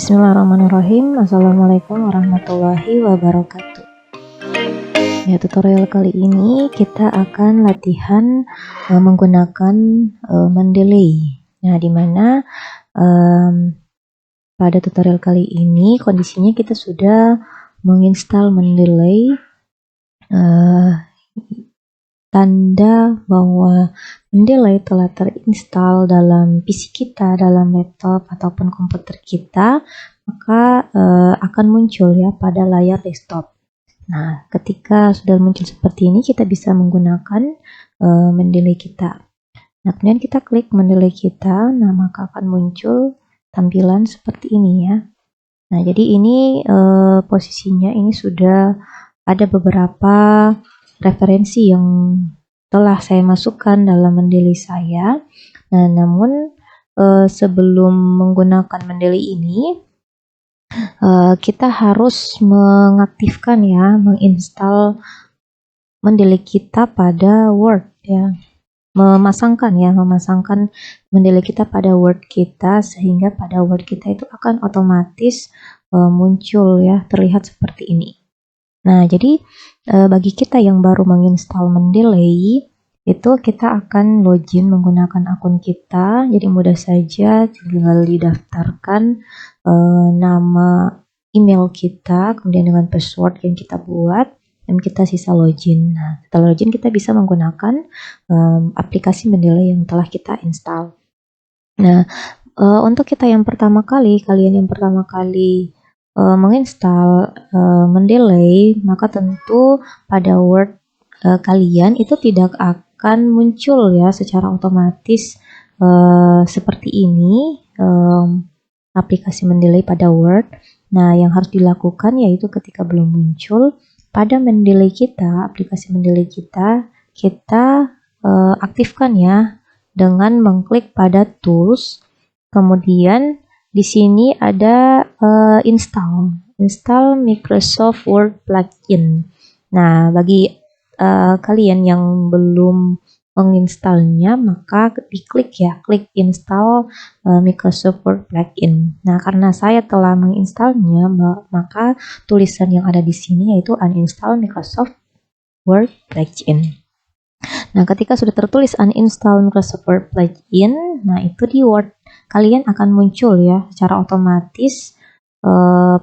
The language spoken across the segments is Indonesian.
Bismillahirrahmanirrahim. Assalamualaikum warahmatullahi wabarakatuh. Ya, tutorial kali ini kita akan latihan menggunakan Mendeley. Nah, dimana pada tutorial kali ini kondisinya kita sudah menginstal Mendeley, tanda bahwa Mendeley telah terinstall dalam PC kita, dalam laptop ataupun komputer kita, maka akan muncul ya pada layar desktop. Nah, ketika sudah muncul seperti ini, kita bisa menggunakan Mendeley kita. Nah, kemudian kita klik Mendeley kita, nah maka akan muncul tampilan seperti ini ya. Nah, jadi ini posisinya ini sudah ada beberapa referensi yang telah saya masukkan dalam Mendeley saya. Nah, namun sebelum menggunakan Mendeley ini, kita harus mengaktifkan ya, menginstal Mendeley kita pada Word ya. Memasangkan Mendeley kita pada Word kita, sehingga pada Word kita itu akan otomatis muncul ya, terlihat seperti ini. Nah, jadi bagi kita yang baru menginstal Mendeley, itu kita akan login menggunakan akun kita. Jadi mudah saja, tinggal didaftarkan nama email kita, kemudian dengan password yang kita buat, dan kita sisa login. Nah, setelah login kita bisa menggunakan aplikasi Mendeley yang telah kita install. Nah, untuk kita yang pertama kali, kalian yang pertama kali menginstal Mendeley, maka tentu pada Word kalian itu tidak akan muncul ya secara otomatis seperti ini aplikasi Mendeley pada Word. Nah, yang harus dilakukan yaitu ketika belum muncul pada Mendeley kita, aplikasi Mendeley kita aktifkan ya dengan mengklik pada Tools, kemudian di sini ada install Microsoft Word plugin. Nah, bagi kalian yang belum menginstalnya, maka diklik ya, klik install Microsoft Word plugin. Nah, karena saya telah menginstalnya, maka tulisan yang ada di sini yaitu uninstall Microsoft Word plugin. Nah, ketika sudah tertulis uninstall Microsoft Word plugin, nah itu di Word kalian akan muncul ya secara otomatis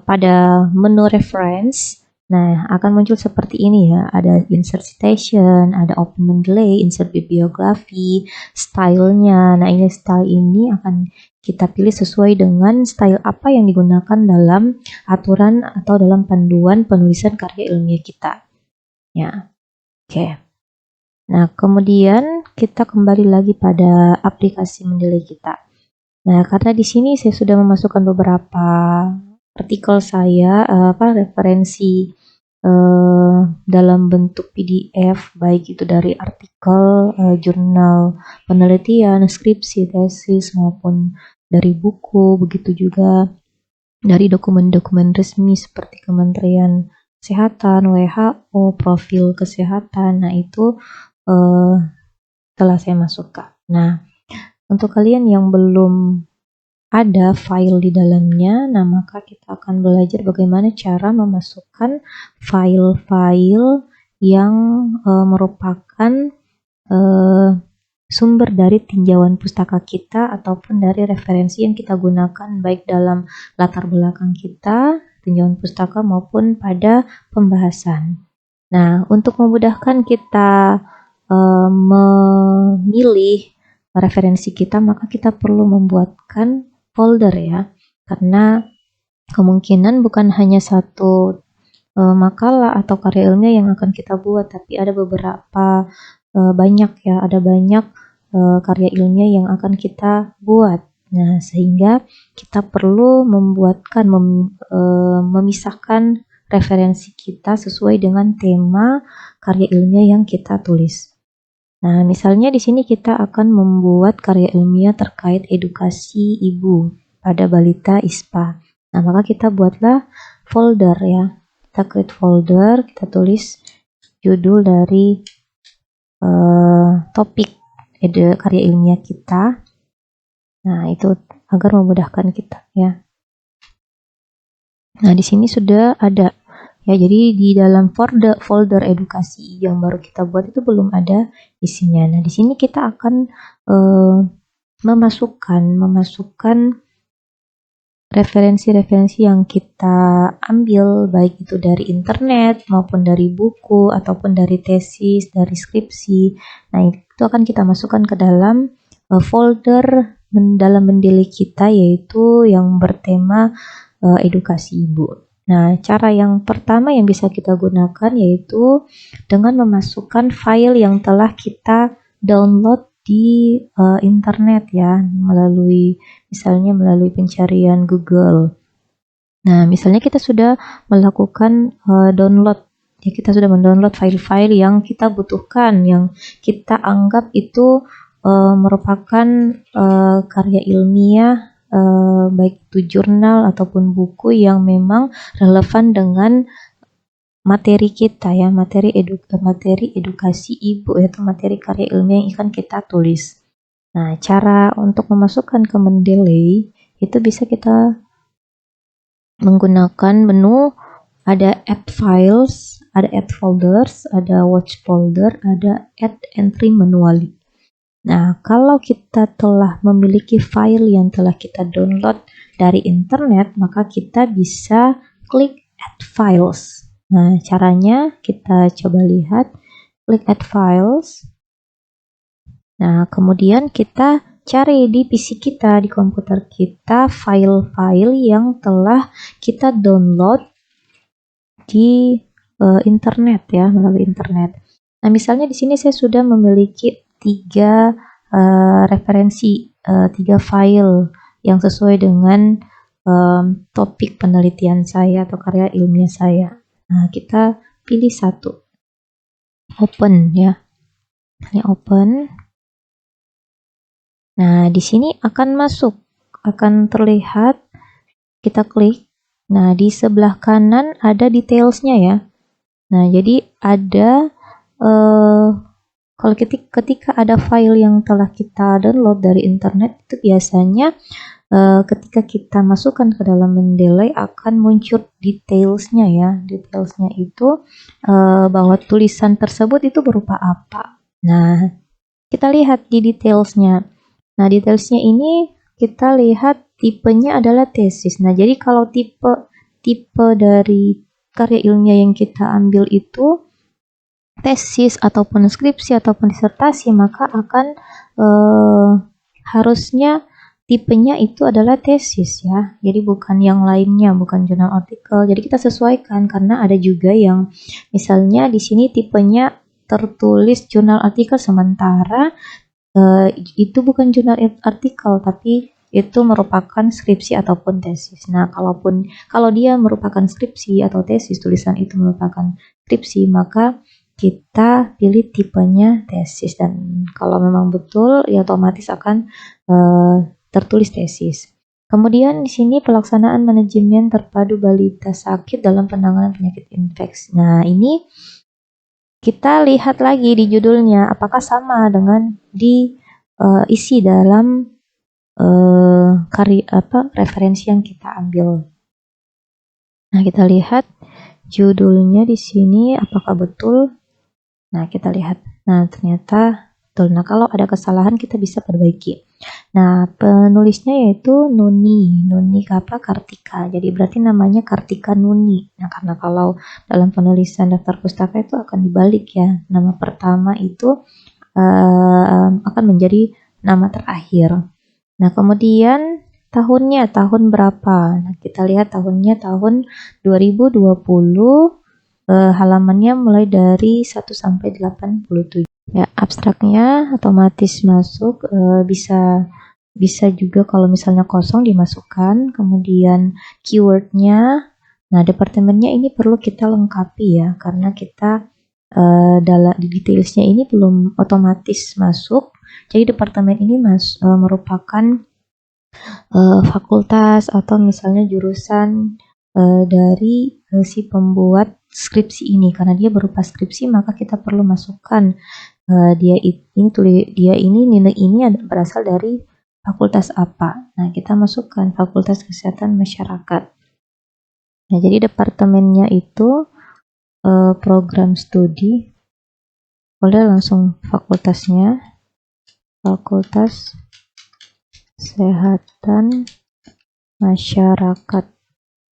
pada menu reference. Nah, akan muncul seperti ini ya, ada insert citation, ada open Mendeley, insert bibliography, stylenya. Nah, ini style ini akan kita pilih sesuai dengan style apa yang digunakan dalam aturan atau dalam panduan penulisan karya ilmiah kita. Ya, oke. Nah, kemudian kita kembali lagi pada aplikasi Mendeley kita. Nah, karena di sini saya sudah memasukkan beberapa artikel saya, referensi dalam bentuk PDF, baik itu dari artikel, jurnal penelitian, skripsi, tesis, maupun dari buku, begitu juga dari dokumen-dokumen resmi seperti Kementerian Kesehatan, WHO, profil kesehatan. Nah, itu telah saya masukkan. Nah, untuk kalian yang belum ada file di dalamnya, nah maka kita akan belajar bagaimana cara memasukkan file-file yang merupakan sumber dari tinjauan pustaka kita ataupun dari referensi yang kita gunakan baik dalam latar belakang kita, tinjauan pustaka, maupun pada pembahasan. Nah, untuk memudahkan kita memilih referensi kita, maka kita perlu membuatkan folder ya, karena kemungkinan bukan hanya satu makalah atau karya ilmiah yang akan kita buat, tapi ada beberapa banyak ya, ada banyak karya ilmiah yang akan kita buat. Nah, sehingga kita perlu membuatkan memisahkan referensi kita sesuai dengan tema karya ilmiah yang kita tulis. Nah, misalnya di sini kita akan membuat karya ilmiah terkait edukasi ibu pada balita ISPA. Nah, maka kita buatlah folder ya. Kita create folder, kita tulis judul dari topik karya ilmiah kita. Nah, itu agar memudahkan kita ya. Nah, di sini sudah ada ya. Jadi di dalam folder edukasi yang baru kita buat itu belum ada isinya. Nah, di sini kita akan memasukkan referensi-referensi yang kita ambil, baik itu dari internet maupun dari buku ataupun dari tesis, dari skripsi. Nah, itu akan kita masukkan ke dalam folder dalam Mendeley kita, yaitu yang bertema edukasi ibu. Nah, cara yang pertama yang bisa kita gunakan yaitu dengan memasukkan file yang telah kita download di internet ya, misalnya melalui pencarian Google. Nah, misalnya kita sudah melakukan download, ya kita sudah mendownload file-file yang kita butuhkan, yang kita anggap itu merupakan karya ilmiah, baik itu jurnal ataupun buku yang memang relevan dengan materi kita ya, materi edukasi ibu, yaitu materi karya ilmiah yang akan kita tulis. Nah, cara untuk memasukkan ke Mendeley itu bisa kita menggunakan menu, ada add files, ada add folders, ada watch folder, ada add entry manually. Nah, kalau kita telah memiliki file yang telah kita download dari internet, maka kita bisa klik add files. Nah, caranya kita coba lihat, klik add files. Nah, kemudian kita cari di PC kita, di komputer kita, file-file yang telah kita download di internet ya, melalui internet. Nah, misalnya di sini saya sudah memiliki 3 referensi, 3 file yang sesuai dengan topik penelitian saya atau karya ilmiah saya. Nah, kita pilih satu, open ya. Ini open. Nah, di sini akan akan terlihat, kita klik. Nah, di sebelah kanan ada detailsnya ya. Nah, jadi ada kalau ketika ada file yang telah kita download dari internet, itu biasanya ketika kita masukkan ke dalam Mendeley akan muncul detailsnya ya. Detailsnya itu bahwa tulisan tersebut itu berupa apa. Nah, kita lihat di detailsnya. Nah, detailsnya ini kita lihat tipenya adalah tesis. Nah, jadi kalau tipe dari karya ilmiah yang kita ambil itu tesis ataupun skripsi ataupun disertasi, maka akan harusnya tipenya itu adalah tesis ya. Jadi bukan yang lainnya, bukan jurnal artikel. Jadi kita sesuaikan, karena ada juga yang misalnya di sini tipenya tertulis jurnal artikel, sementara itu bukan jurnal artikel tapi itu merupakan skripsi ataupun tesis. Nah, kalau dia merupakan skripsi atau tesis, tulisan itu merupakan skripsi, maka kita pilih tipenya tesis, dan kalau memang betul ya otomatis akan tertulis tesis. Kemudian di sini pelaksanaan manajemen terpadu balita sakit dalam penanganan penyakit infeksi. Nah, ini kita lihat lagi di judulnya apakah sama dengan isi dalam referensi yang kita ambil. Nah, kita lihat judulnya di sini apakah betul. Nah, kita lihat. Nah, ternyata betul. Nah, kalau ada kesalahan kita bisa perbaiki. Nah, penulisnya yaitu Nuni Kartika. Jadi berarti namanya Kartika Nuni. Nah, karena kalau dalam penulisan daftar pustaka itu akan dibalik ya. Nama pertama itu akan menjadi nama terakhir. Nah, kemudian tahun berapa? Nah, kita lihat tahunnya tahun 2020. Halamannya mulai dari 1 sampai 87. Ya, abstraknya otomatis masuk, bisa juga kalau misalnya kosong dimasukkan. Kemudian keywordnya, nah departemennya ini perlu kita lengkapi ya, karena kita dalam detailsnya ini belum otomatis masuk. Jadi departemen ini merupakan fakultas atau misalnya jurusan dari si pembuat skripsi ini. Karena dia berupa skripsi, maka kita perlu masukkan dia ini nilai ini berasal dari fakultas apa. Nah, kita masukkan Fakultas Kesehatan Masyarakat. Nah, jadi departemennya itu program studi, boleh langsung fakultasnya, Fakultas Kesehatan Masyarakat.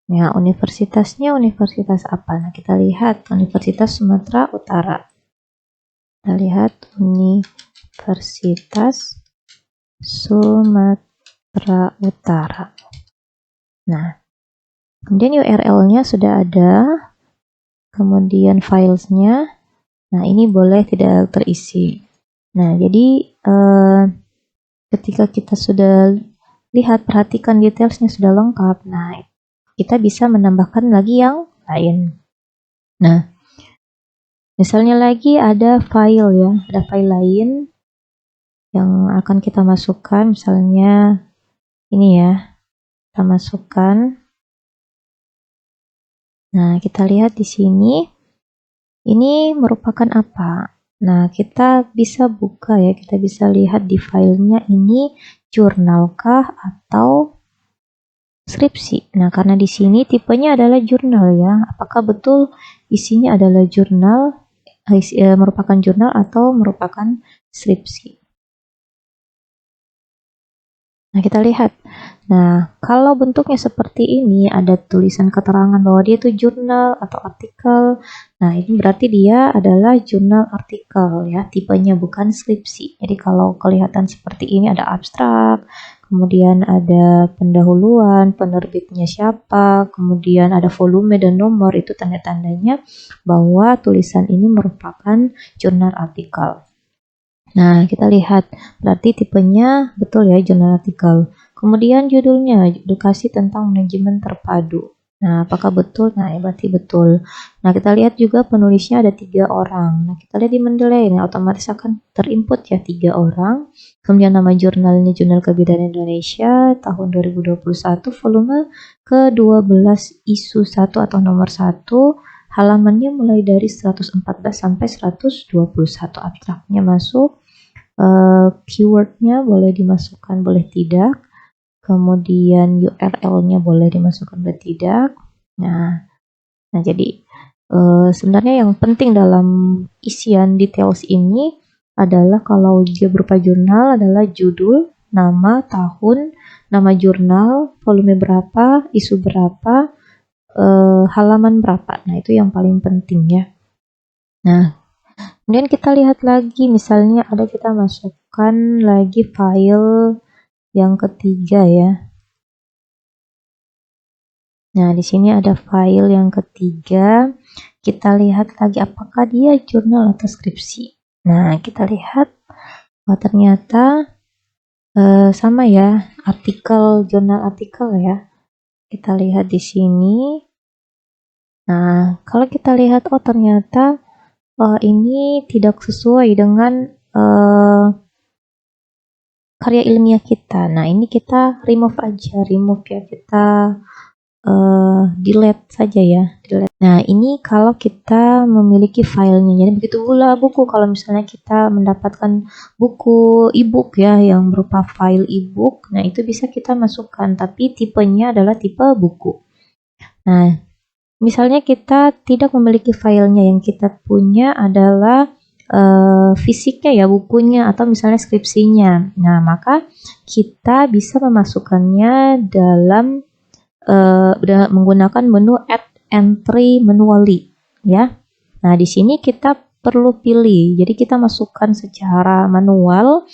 Ya, universitasnya universitas apa? Nah, kita lihat Universitas Sumatera Utara. Kita lihat Universitas Sumatera Utara. Nah, kemudian URL-nya sudah ada, kemudian filesnya. Nah, ini boleh tidak terisi. Nah, jadi ketika kita sudah lihat, perhatikan detailsnya sudah lengkap. Nah, kita bisa menambahkan lagi yang lain. Nah, misalnya lagi ada file ya, ada file lain yang akan kita masukkan. Misalnya ini ya, kita masukkan. Nah, kita lihat di sini. Ini merupakan apa? Nah, kita bisa buka ya, kita bisa lihat di filenya ini jurnal kah atau skripsi. Nah, karena di sini tipenya adalah jurnal ya. Apakah betul isinya adalah jurnal, merupakan jurnal atau merupakan skripsi? Nah, kita lihat. Nah, kalau bentuknya seperti ini, ada tulisan keterangan bahwa dia itu jurnal atau artikel. Nah, ini berarti dia adalah jurnal artikel ya, tipenya bukan skripsi. Jadi kalau kelihatan seperti ini ada abstrak, kemudian ada pendahuluan, penerbitnya siapa, kemudian ada volume dan nomor, itu tanda-tandanya bahwa tulisan ini merupakan jurnal artikel. Nah, kita lihat, berarti tipenya betul ya, jurnal artikel. Kemudian judulnya, edukasi tentang manajemen terpadu. Nah, apakah betul? Nah, berarti betul. Nah, kita lihat juga penulisnya ada 3 orang. Nah, kita lihat di Mendeley, nah, otomatis akan terinput ya 3 orang. Kemudian nama jurnalnya Jurnal Kebidanan Indonesia tahun 2021, volume ke-12, isu 1 atau nomor 1. Halamannya mulai dari 114 sampai 121, abstraknya masuk, keywordnya boleh dimasukkan, boleh tidak, kemudian URL-nya boleh dimasukkan, boleh tidak. Nah jadi sebenarnya yang penting dalam isian details ini adalah kalau dia berupa jurnal adalah judul, nama, tahun, nama jurnal, volume berapa, isu berapa, halaman berapa. Nah, itu yang paling penting ya. Nah, kemudian kita lihat lagi, misalnya ada kita masukkan lagi file yang ketiga ya. Nah, di sini ada file yang ketiga. Kita lihat lagi apakah dia jurnal atau skripsi. Nah, kita lihat, oh, ternyata sama ya, artikel, jurnal artikel ya. Kita lihat di sini. Nah, kalau kita lihat, oh ternyata ini tidak sesuai dengan karya ilmiah kita. Nah, ini kita remove aja, remove ya, kita delete saja ya, delete. Nah, ini kalau kita memiliki filenya. Jadi begitu pula buku, kalau misalnya kita mendapatkan buku e-book ya yang berupa file e-book, nah itu bisa kita masukkan, tapi tipenya adalah tipe buku. Nah, misalnya kita tidak memiliki filenya, yang kita punya adalah fisiknya ya, bukunya atau misalnya skripsinya. Nah, maka kita bisa memasukkannya dalam menggunakan menu add entry manually ya. Nah, di sini kita perlu pilih. Jadi kita masukkan secara manual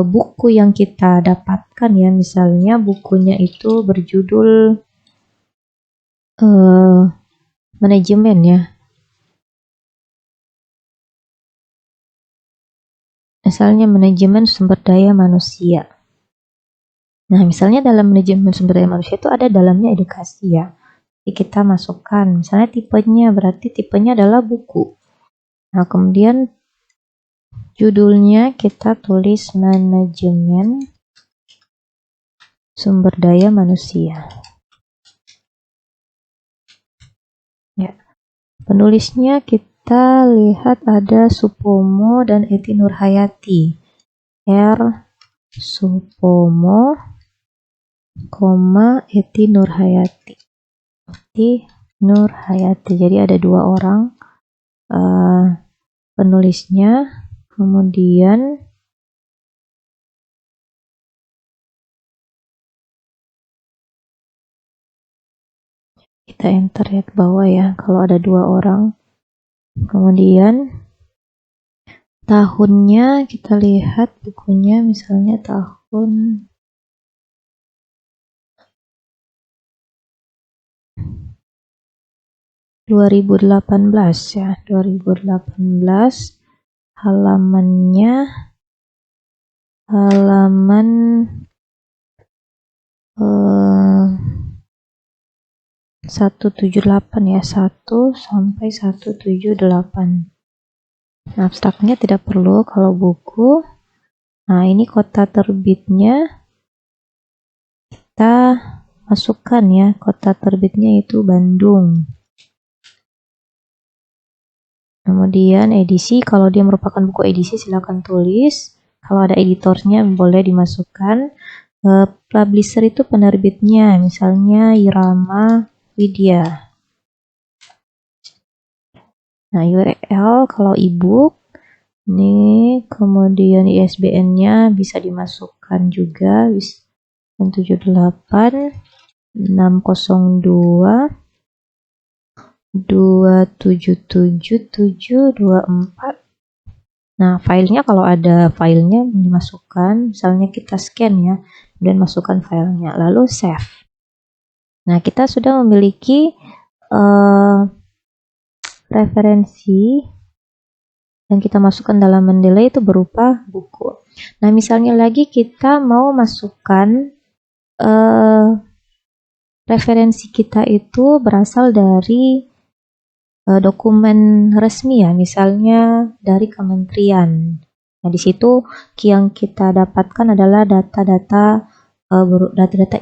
buku yang kita dapatkan ya. Misalnya bukunya itu berjudul manajemen ya. Misalnya manajemen sumber daya manusia. Nah, misalnya dalam manajemen sumber daya manusia itu ada dalamnya edukasi ya. Jadi kita masukkan, misalnya tipenya, berarti tipenya adalah buku. Nah, kemudian judulnya kita tulis manajemen sumber daya manusia. Ya. Penulisnya kita lihat ada Supomo dan Eti Nurhayati. R. Supomo, Eti Nurhayati. seperti Nur Hayati. Jadi ada 2 orang penulisnya, kemudian kita enter ya ke bawah ya, kalau ada 2 orang. Kemudian tahunnya kita lihat bukunya, misalnya tahun 2018 ya, 2018, halamannya halaman 178 ya, 1 sampai 178. Nah, abstraknya tidak perlu kalau buku. Nah, ini kota terbitnya kita masukkan ya, kota terbitnya itu Bandung. Kemudian edisi, kalau dia merupakan buku edisi silakan tulis. Kalau ada editornya boleh dimasukkan. Publisher itu penerbitnya, misalnya Irama Widya. Nah, URL kalau ebook ini, kemudian ISBN-nya bisa dimasukkan juga, 78 602 277 724. Nah, filenya kalau ada filenya dimasukkan, misalnya kita scan ya, kemudian masukkan filenya, lalu save. Nah, kita sudah memiliki referensi yang kita masukkan dalam Mendeley itu berupa buku. Nah, misalnya lagi kita mau masukkan referensi kita itu berasal dari dokumen resmi ya, misalnya dari kementerian. Nah, di situ yang kita dapatkan adalah data-data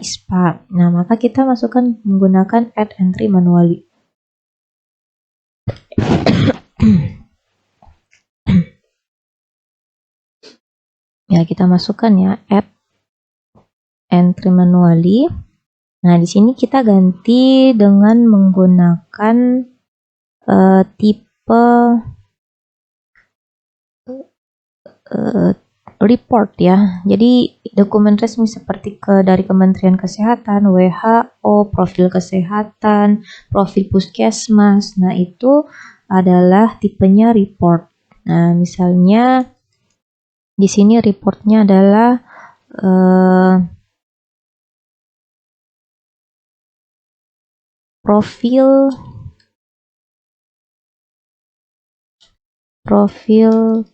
ISPA. Nah, maka kita masukkan menggunakan add entry manually. Ya, kita masukkan ya add entry manually. Nah, di sini kita ganti dengan menggunakan tipe report ya. Jadi dokumen resmi seperti dari Kementerian Kesehatan, WHO, profil kesehatan, profil puskesmas. Nah, itu adalah tipenya report. Nah, misalnya di sini reportnya adalah profil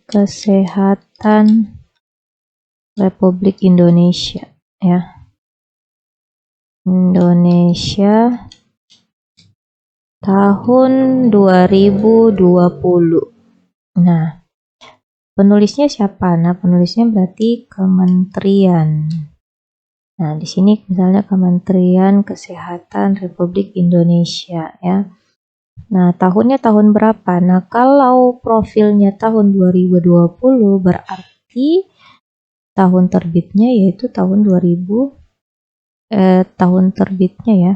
kesehatan Republik Indonesia ya. Indonesia tahun 2020. Nah, penulisnya siapa? Nah, penulisnya berarti kementerian. Nah, di sini misalnya Kementerian Kesehatan Republik Indonesia ya. Nah, tahunnya tahun berapa? Nah, kalau profilnya tahun 2020 berarti tahun terbitnya yaitu tahun 2000 tahun terbitnya ya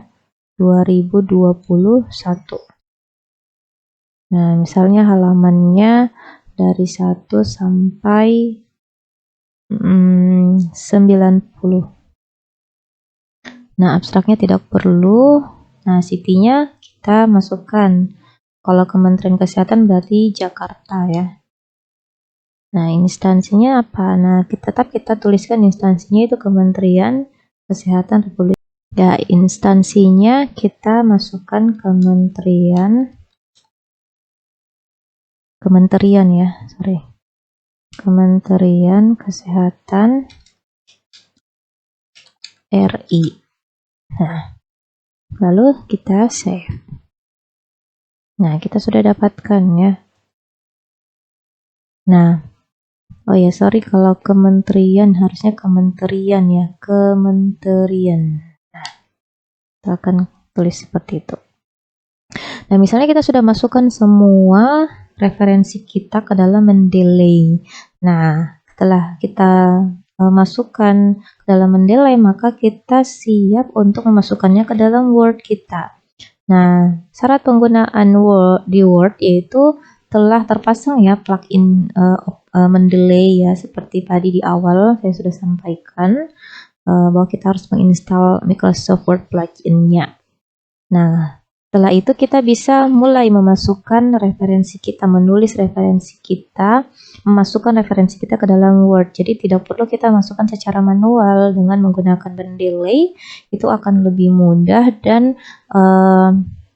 2021. Nah, misalnya halamannya dari 1 sampai 90. Nah, abstraknya tidak perlu. Nah, city-nya kita masukkan. Kalau Kementerian Kesehatan berarti Jakarta ya. Nah, instansinya apa? Nah, tetap kita tuliskan instansinya itu Kementerian Kesehatan Republik. Ya, instansinya kita masukkan Kementerian ya, sorry. Kementerian Kesehatan RI. Nah, lalu kita save. Nah, kita sudah dapatkan ya. Nah, oh ya, sorry kalau kementerian harusnya kementerian ya, kementerian. Nah, kita akan tulis seperti itu. Nah, misalnya kita sudah masukkan semua referensi kita ke dalam Mendeley. Nah, setelah kita masukkan ke dalam Mendeley, maka kita siap untuk memasukkannya ke dalam Word kita. Nah, syarat penggunaan di Word yaitu telah terpasang ya plugin mendelay ya, seperti tadi di awal saya sudah sampaikan bahwa kita harus menginstal Microsoft Word plugin-nya. Nah, setelah itu kita bisa mulai memasukkan referensi kita, menulis referensi kita, memasukkan referensi kita ke dalam Word. Jadi tidak perlu kita masukkan secara manual. Dengan menggunakan mendelay itu akan lebih mudah dan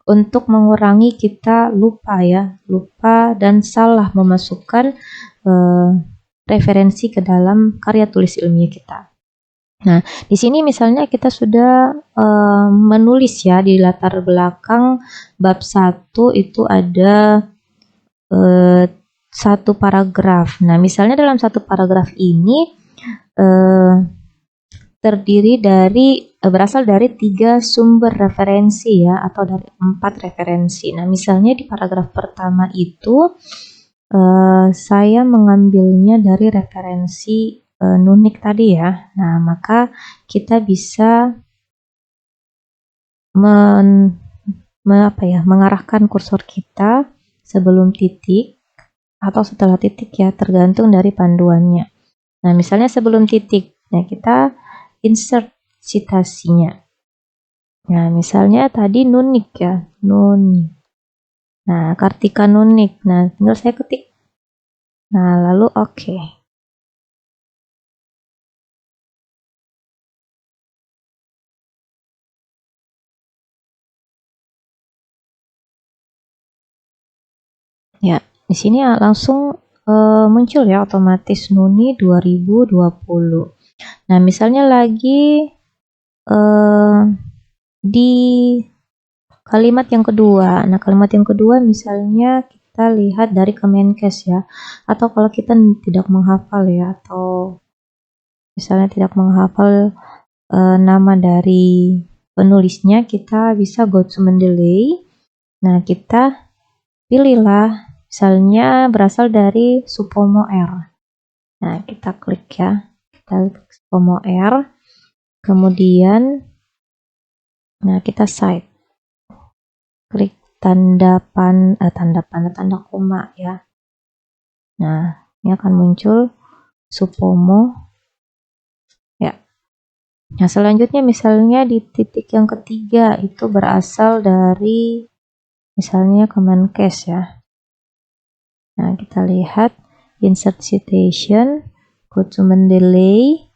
untuk mengurangi kita lupa dan salah memasukkan referensi ke dalam karya tulis ilmiah kita. Nah, di sini misalnya kita sudah menulis ya, di latar belakang bab 1 itu ada satu paragraf. Nah, misalnya dalam satu paragraf ini terdiri dari berasal dari 3 sumber referensi ya, atau dari 4 referensi. Nah, misalnya di paragraf pertama itu saya mengambilnya dari referensi Nunik tadi ya. Nah, maka kita bisa mengarahkan kursor kita sebelum titik atau setelah titik ya, tergantung dari panduannya. Nah, misalnya sebelum titik, nah kita insert citasinya. Nah, misalnya tadi Nunik ya, Nunik. Nah, Kartika Nunik. Nah, tinggal saya ketik. Nah, lalu oke. Ya, di sini langsung muncul ya otomatis Nuni 2020. Nah, misalnya lagi di kalimat yang kedua. Nah, kalimat yang kedua misalnya kita lihat dari Kemenkes ya. Atau kalau kita tidak menghafal ya, atau misalnya tidak menghafal nama dari penulisnya, kita bisa go to Mendeley. Nah, kita pilihlah misalnya berasal dari Supomo R. Nah, kita klik ya. Kita klik Supomo R. Kemudian nah, kita cite. Klik tanda koma ya. Nah, ini akan muncul Supomo ya. Nah, selanjutnya misalnya di titik yang ketiga itu berasal dari misalnya Kemenkes ya. Nah, kita lihat insert citation, go to Mendeley,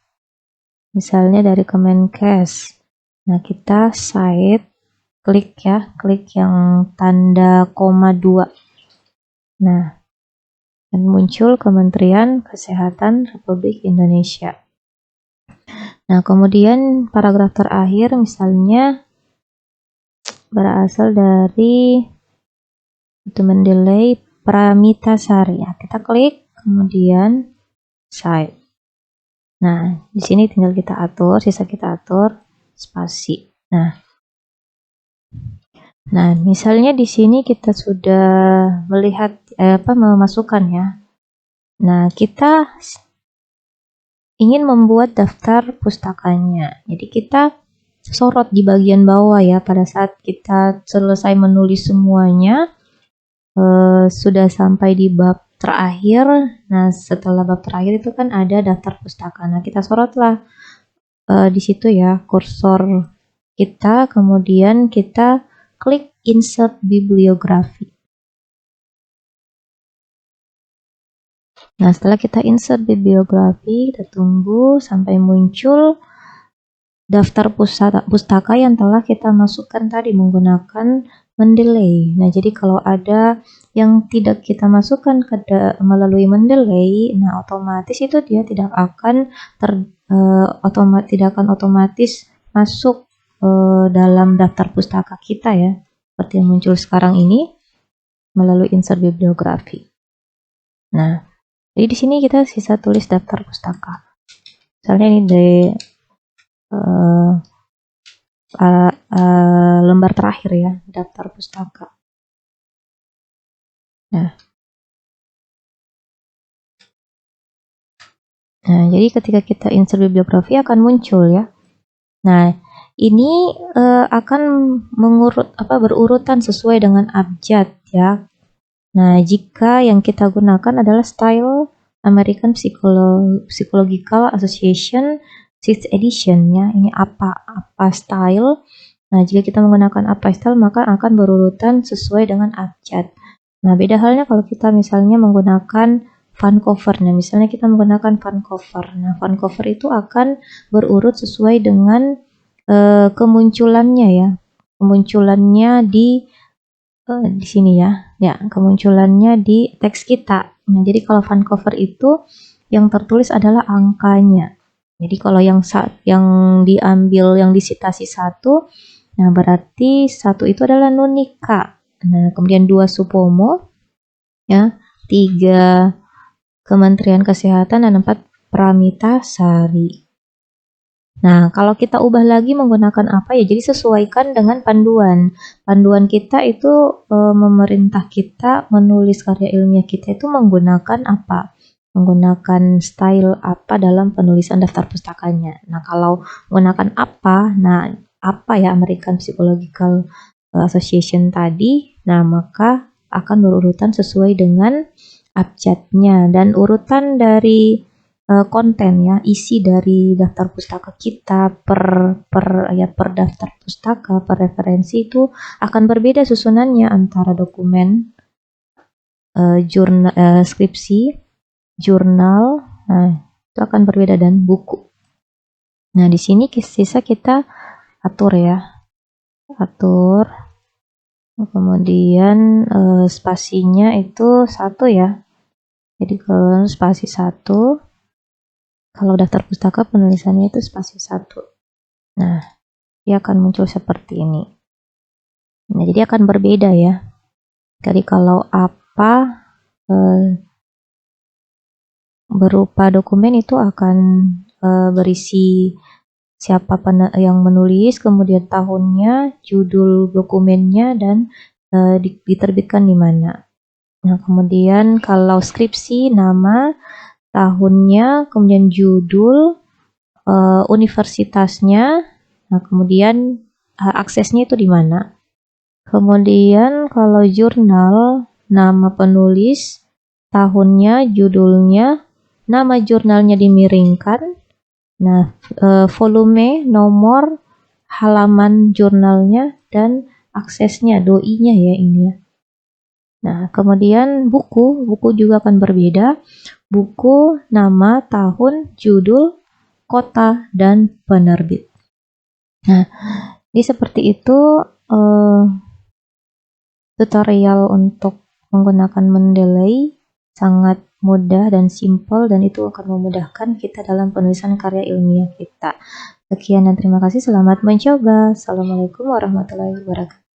misalnya dari Kemenkes. Nah, kita cite, klik ya, klik yang tanda koma 2. Nah, dan muncul Kementerian Kesehatan Republik Indonesia. Nah, kemudian paragraf terakhir misalnya berasal dari Mendeley Pramitasari. Ya, kita klik, kemudian cite. Nah, di sini tinggal kita atur, sisa kita atur spasi. Nah, misalnya di sini kita sudah melihat memasukkan ya. Nah, kita ingin membuat daftar pustakanya. Jadi kita sorot di bagian bawah ya, pada saat kita selesai menulis semuanya, sudah sampai di bab terakhir. Nah, setelah bab terakhir itu kan ada daftar pustaka. Nah, kita sorotlah di situ ya kursor kita, kemudian kita klik insert bibliografi. Nah, setelah kita insert bibliografi, kita tunggu sampai muncul daftar pustaka yang telah kita masukkan tadi menggunakan Mendeley. Nah, jadi kalau ada yang tidak kita masukkan melalui Mendeley, nah otomatis itu dia tidak akan otomatis masuk dalam daftar pustaka kita ya, seperti yang muncul sekarang ini melalui insert bibliografi. Nah, jadi di sini kita sisa tulis daftar pustaka. Misalnya ini dari lembar terakhir ya, daftar pustaka. Nah, jadi ketika kita insert bibliografi akan muncul ya. Nah, ini akan berurutan sesuai dengan abjad ya. Nah, jika yang kita gunakan adalah style American Psychological Association 6th edition ya. Ini apa style. Nah, jika kita menggunakan apa style maka akan berurutan sesuai dengan abjad. Nah, beda halnya kalau kita misalnya menggunakan Vancouver. Nah, misalnya kita menggunakan Vancouver. Nah, Vancouver itu akan berurut sesuai dengan kemunculannya ya. Kemunculannya di sini ya. Ya, kemunculannya di teks kita. Nah, jadi kalau Vancouver itu yang tertulis adalah angkanya. Jadi kalau yang diambil yang disitasi 1, nah berarti 1 itu adalah Nunika. Nah, kemudian 2 Supomo ya, 3 Kementerian Kesehatan dan 4 Pramitasari. Nah, kalau kita ubah lagi menggunakan apa ya, jadi sesuaikan dengan panduan. Panduan kita itu memerintah kita menulis karya ilmiah kita itu menggunakan apa? Menggunakan style apa dalam penulisan daftar pustakanya. Nah, kalau menggunakan apa, nah apa ya American Psychological Association tadi, nah maka akan berurutan sesuai dengan abjadnya dan urutan dari konten ya, isi dari daftar pustaka kita per daftar pustaka, per referensi itu akan berbeda susunannya antara dokumen, skripsi, jurnal, nah itu akan berbeda dan buku. Nah, di sini sisa kita atur ya, kemudian spasinya itu 1 ya. Jadi kalau spasi 1, kalau daftar pustaka penulisannya itu spasi 1. Nah, dia akan muncul seperti ini. Nah, jadi akan berbeda ya. Jadi kalau apa berupa dokumen itu akan berisi siapa yang menulis, kemudian tahunnya, judul dokumennya, dan diterbitkan di mana. Nah, kemudian kalau skripsi, nama, tahunnya, kemudian judul, universitasnya, nah kemudian aksesnya itu di mana. Kemudian kalau jurnal, nama penulis, tahunnya, judulnya, nama jurnalnya dimiringkan, nah volume, nomor, halaman jurnalnya, dan aksesnya, doi-nya ya ini ya. Nah, kemudian buku juga akan berbeda. Buku, nama, tahun, judul, kota, dan penerbit. Nah, ini seperti itu tutorial untuk menggunakan Mendeley. Sangat mudah dan simpel, dan itu akan memudahkan kita dalam penulisan karya ilmiah kita. Sekian dan terima kasih, selamat mencoba. Assalamualaikum warahmatullahi wabarakatuh.